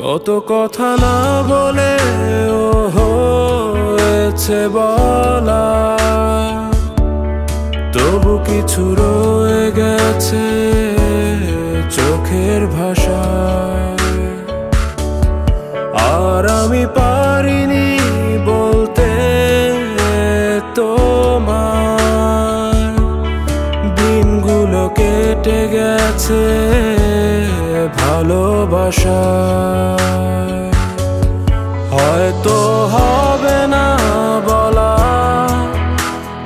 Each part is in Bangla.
কত কথা না বলে ও হয়েছে বলা, তবু কিছু রয়ে গেছে চোখের ভাষায়। আর আমি পারিনি বলতে তোমার, দিনগুলো কেটে গেছে ভালোবাসায়। হয়তো হবে না বলা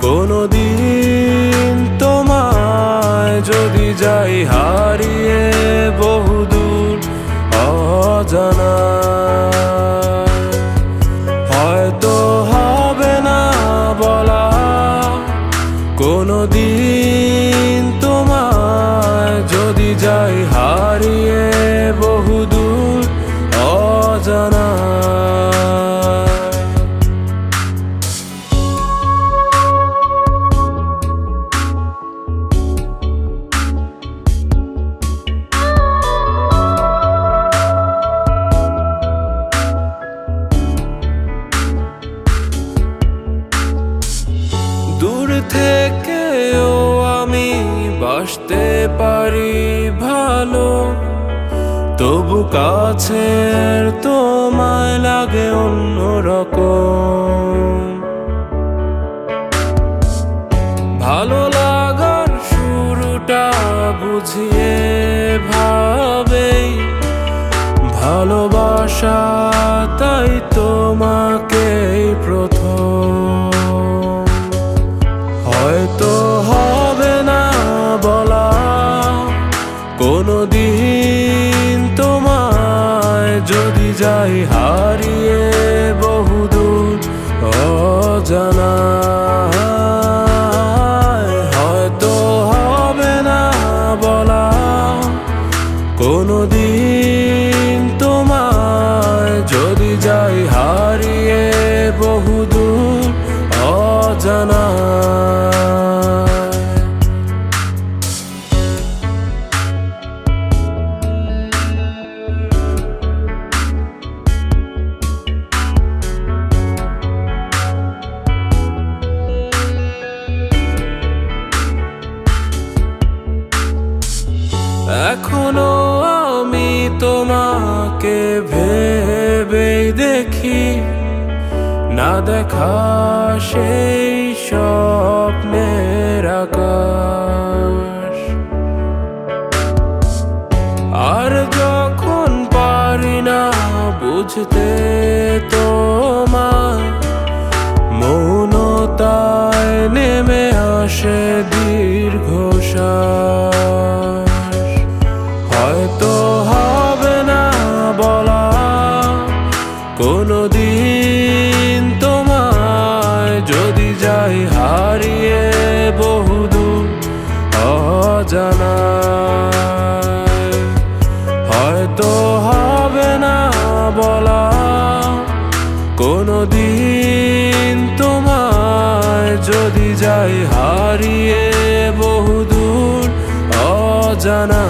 কোনোদিন তোমায়, যদি যাই হারিয়ে বহুদূর অজানা। হয়তো হবে না বলা কোনোদিন তোমায়, যদি যাই হারিয়ে বহুদূর অজানা। দূর থেকেও আমি বাসতে পারি ভালো, তবু কাছের তোমায় লাগে অন্যরকম। ভালো লাগার শুরুটা বুঝিয়ে ভাবেই ভালোবাসা, তাই তোমাকেই প্রথম। হয়তো হবে না বলা কোনোদিন তোমায়, যদি যাই হারিয়ে বহুদূর অজানা। হয়তো হবে না বলা কোনোদিন তোমায়, যদি যাই হারিয়ে বহুদূর অজানা। এখনো আমি তোমাকে ভেবেই দেখি, না দেখা সেই স্বপ্নের আকাশ। আর যখন পারি না বুঝতে তোমার, মৌনতায় নেমে আসে দীর্ঘশ্বাস। হয়তো হবে না বলা কোনোদিন তোমায়, যদি যাই হারিয়ে বহুদূর অজানা। হয়তো হবে না বলা কোনোদিন তোমায়, যদি যাই হারিয়ে বহুদূর অজানা।